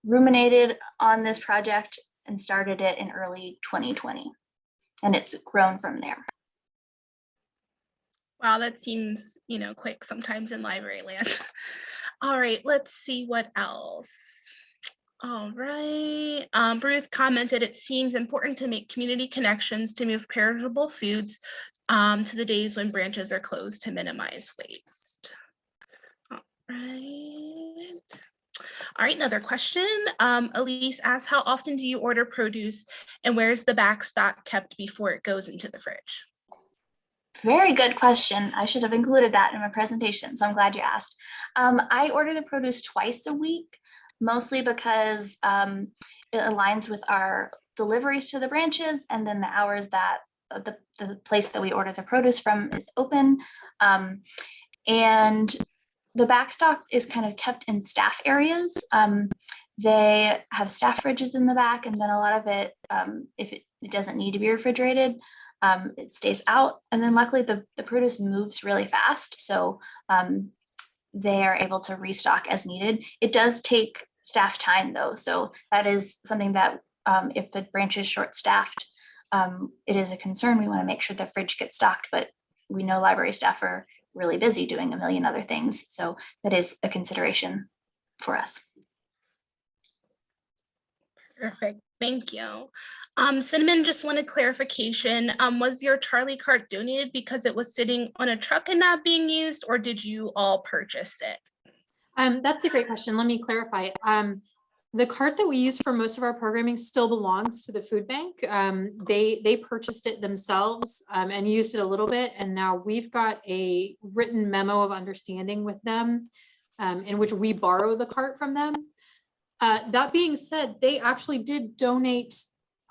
ruminated on this project and started it in early 2020. And it's grown from there. Wow, that seems, you know, quick sometimes in library land. All right, let's see what else. All right, Ruth commented, it seems important to make community connections to move perishable foods to the days when branches are closed to minimize waste. All right, another question. Elise asks, how often do you order produce, and where's the back stock kept before it goes into the fridge? Very good question. I should have included that in my presentation, so I'm glad you asked. I order the produce twice a week, mostly because it aligns with our deliveries to the branches, and then the hours that the place that we order the produce from is open. And the backstock is kind of kept in staff areas. They have staff fridges in the back, and then a lot of it, if it doesn't need to be refrigerated, it stays out. And then luckily the produce moves really fast, so they are able to restock as needed. It does take staff time though, so that is something that if the branch is short-staffed, it is a concern. We want to make sure the fridge gets stocked, but we know library staff are really busy doing a million other things, so that is a consideration for us. Perfect, thank you. Cinnamon just wanted clarification. Was your Charlie cart donated because it was sitting on a truck and not being used, or did you all purchase it? That's a great question. Let me clarify. The cart that we use for most of our programming still belongs to the food bank. They purchased it themselves and used it a little bit, and now we've got a written memo of understanding with them in which we borrow the cart from them. That being said, they actually did donate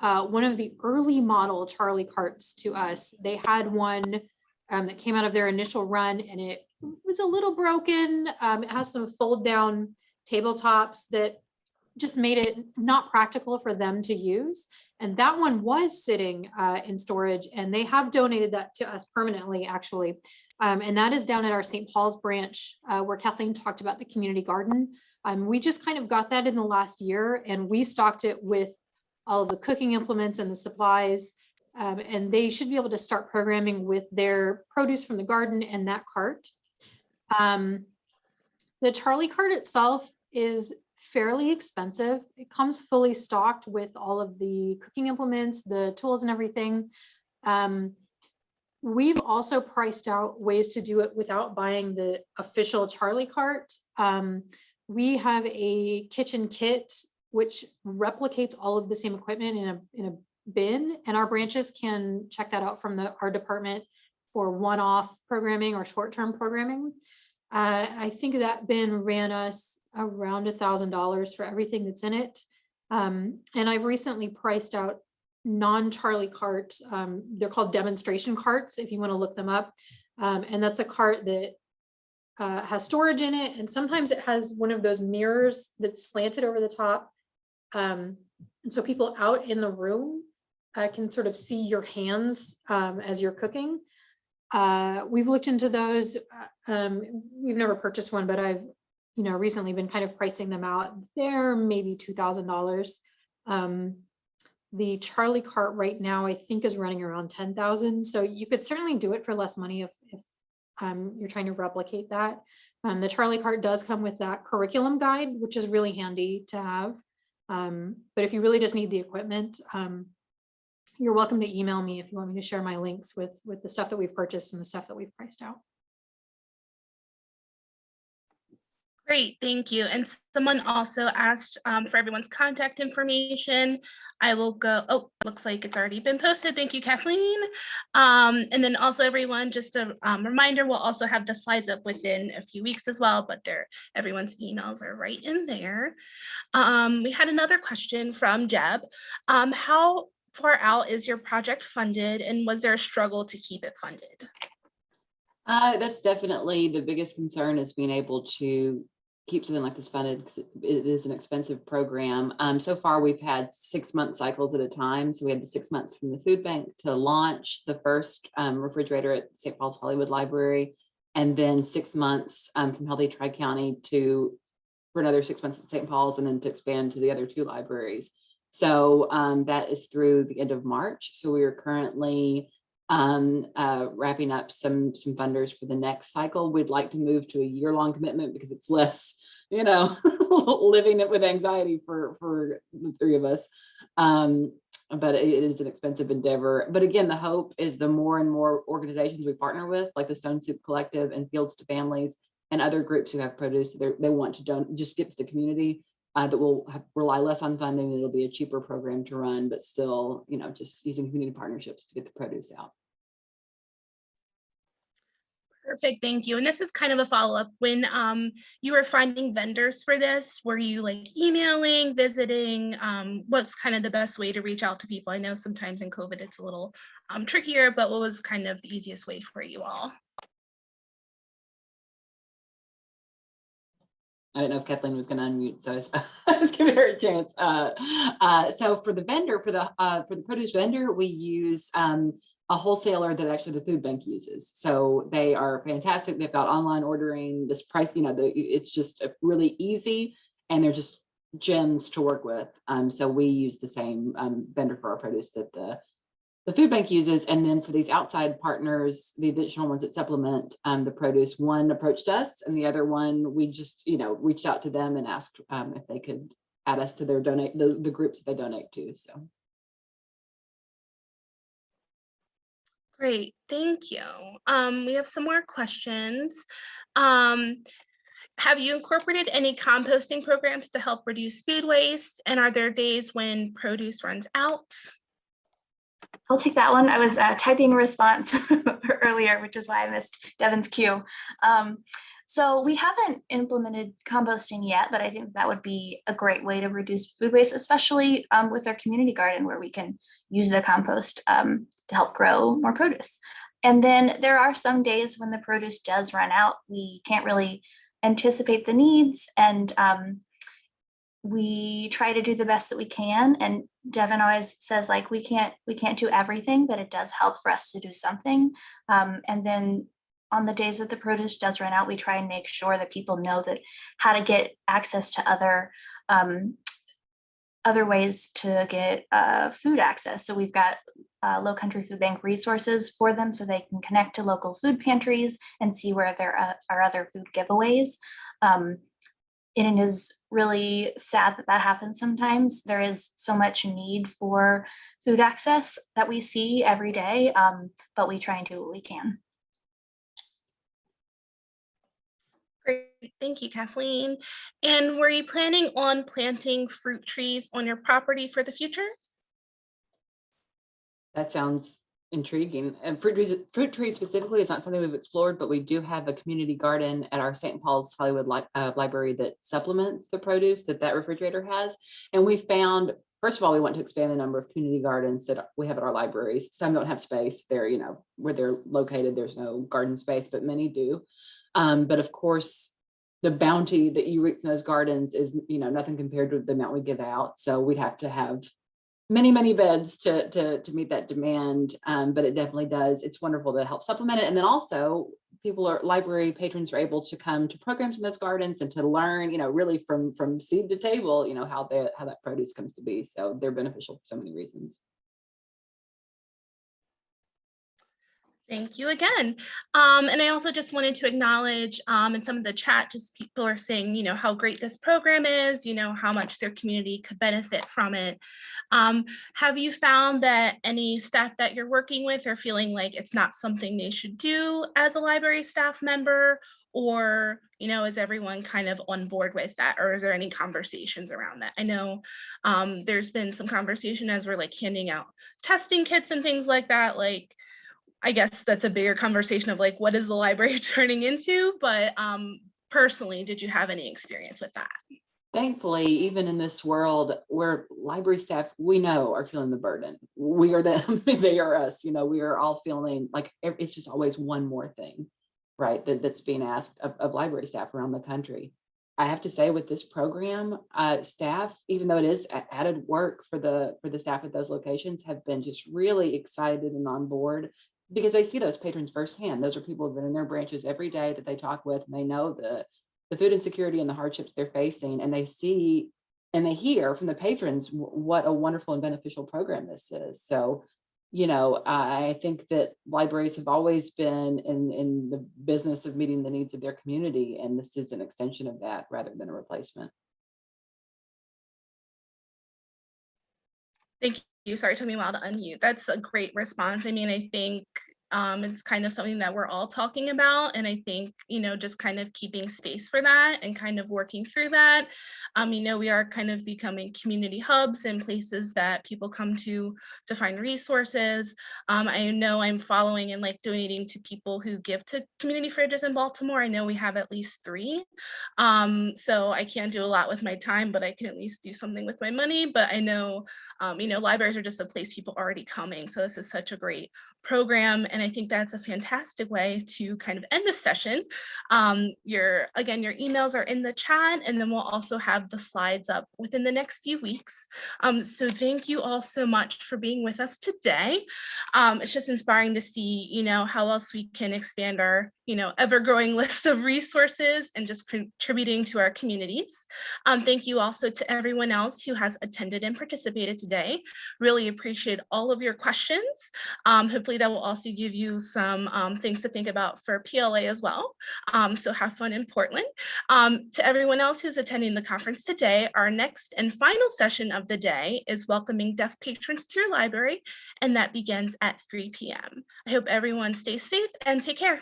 one of the early model Charlie carts to us. They had one that came out of their initial run, and it was a little broken. It has some fold down tabletops that just made it not practical for them to use. And that one was sitting in storage, and they have donated that to us permanently, actually. And that is down at our St. Paul's branch where Kathleen talked about the community garden. We just kind of got that in the last year, and we stocked it with all of the cooking implements and the supplies. And they should be able to start programming with their produce from the garden and that cart. The Charlie cart itself is fairly expensive. It comes fully stocked with all of the cooking implements, the tools and everything. We've also priced out ways to do it without buying the official Charlie cart. We have a kitchen kit which replicates all of the same equipment in a bin, and our branches can check that out from our department for one-off programming or short-term programming. I think that bin ran us around $1,000 for everything that's in it. And I've recently priced out non-Charlie carts. They're called demonstration carts, if you want to look them up. And that's a cart that has storage in it. And sometimes it has one of those mirrors that's slanted over the top. And so people out in the room can sort of see your hands as you're cooking. We've looked into those. We've never purchased one, but I've recently been kind of pricing them out. They're maybe $2,000. The Charlie cart right now, I think, is running around $10,000. So you could certainly do it for less money if you're trying to replicate that. The Charlie cart does come with that curriculum guide, which is really handy to have. But if you really just need the equipment, you're welcome to email me if you want me to share my links with the stuff that we've purchased and the stuff that we've priced out. Great, thank you. And someone also asked for everyone's contact information. I will go, oh, looks like it's already been posted. Thank you, Kathleen. And then also everyone, just a reminder, we'll also have the slides up within a few weeks as well, but everyone's emails are right in there. We had another question from Jeb. How far out is your project funded, and was there a struggle to keep it funded? That's definitely the biggest concern, is being able to keep something like this funded, because it is an expensive program. So far, we've had 6-month cycles at a time. So we had the 6 months from the food bank to launch the first refrigerator at St. Paul's Hollywood Library, and then 6 months from Healthy Tri-County for another 6 months at St. Paul's, and then to expand to the other 2 libraries. So that is through the end of March. So we are currently wrapping up some funders for the next cycle. We'd like to move to a year-long commitment because it's less, living it with anxiety for the 3 of us. But it is an expensive endeavor. But again, the hope is the more and more organizations we partner with, like the Stone Soup Collective and Fields to Families and other groups who have produce, they want to just get to the community, that will rely less on funding. It'll be a cheaper program to run, but still, just using community partnerships to get the produce out. Perfect, thank you. And this is kind of a follow-up. When you were finding vendors for this, were you emailing, visiting? What's kind of the best way to reach out to people? I know sometimes in COVID it's a little trickier, but what was kind of the easiest way for you all? I don't know if Kathleen was going to unmute, so I was giving her a chance. So for the vendor, for the produce vendor, we use a wholesaler that actually the food bank uses. So they are fantastic. They've got online ordering. This price, it's just really easy, and they're just gems to work with. So we use the same vendor for our produce that the food bank uses. And then for these outside partners, the additional ones that supplement the produce, one approached us, and the other one, we just, reached out to them and asked if they could add us to their the groups that they donate to. So. Great, thank you. We have some more questions. Have you incorporated any composting programs to help reduce food waste? And are there days when produce runs out? I'll take that one. I was typing a response earlier, which is why I missed Devin's cue. So we haven't implemented composting yet, but I think that would be a great way to reduce food waste, especially with our community garden where we can use the compost to help grow more produce. And then there are some days when the produce does run out. We can't really anticipate the needs, and we try to do the best that we can. And Devin always says, like, we can't do everything, but it does help for us to do something. And then on the days that the produce does run out, we try and make sure that people know that how to get access to other ways to get food access. So we've got Low Country Food Bank resources for them so they can connect to local food pantries and see where there are other food giveaways. And it is really sad that that happens sometimes. There is so much need for food access that we see every day, but we try and do what we can. Great, thank you, Kathleen. And were you planning on planting fruit trees on your property for the future? That sounds intriguing. And fruit trees specifically is not something we've explored, but we do have a community garden at our St. Paul's Hollywood library that supplements the produce that refrigerator has. And we found, first of all, we want to expand the number of community gardens that we have at our libraries. Some don't have space there, where they're located, there's no garden space, but many do. But of course, the bounty that you reap from those gardens is, nothing compared to the amount we give out. So we'd have to have many, many beds to meet that demand. But it definitely does. It's wonderful to help supplement it. And then also library patrons are able to come to programs in those gardens and to learn, really from seed to table, how that produce comes to be. So they're beneficial for so many reasons. Thank you again. And I also just wanted to acknowledge in some of the chat, just people are saying, how great this program is, how much their community could benefit from it. Have you found that any staff that you're working with are feeling like it's not something they should do as a library staff member? Or, is everyone kind of on board with that? Or is there any conversations around that? I know there's been some conversation as we're like handing out testing kits and things like that, like, I guess that's a bigger conversation of like, what is the library turning into? But personally, did you have any experience with that? Thankfully, even in this world where library staff, we know are feeling the burden. We are them, they are us. We are all feeling like it's just always one more thing, right? That's being asked of library staff around the country. I have to say with this program, staff, even though it is added work for the staff at those locations, have been just really excited and on board, because they see those patrons firsthand. Those are people that are in their branches every day that they talk with, and they know the food insecurity and the hardships they're facing, and they see and they hear from the patrons what a wonderful and beneficial program this is. So, I think that libraries have always been in the business of meeting the needs of their community, and this is an extension of that rather than a replacement. Thank you. Sorry, it took me a while to unmute. That's a great response. I mean, I think it's kind of something that we're all talking about. And I think, just kind of keeping space for that and kind of working through that. We are kind of becoming community hubs and places that people come to find resources. I know I'm following and like donating to people who give to community fridges in Baltimore. I know we have at least 3. So I can't do a lot with my time, but I can at least do something with my money. But I know, libraries are just a place people are already coming. So this is such a great program. And I think that's a fantastic way to kind of end this session. Your emails are in the chat, and then we'll also have the slides up within the next few weeks. So thank you all so much for being with us today. It's just inspiring to see, how else we can expand our, ever-growing list of resources and just contributing to our communities. Thank you also to everyone else who has attended and participated today. Really appreciate all of your questions. Hopefully that will also give you some things to think about for PLA as well. So have fun in Portland. To everyone else who's attending the conference today, our next and final session of the day is welcoming deaf patrons to your library, and that begins at 3 p.m. I hope everyone stays safe and take care.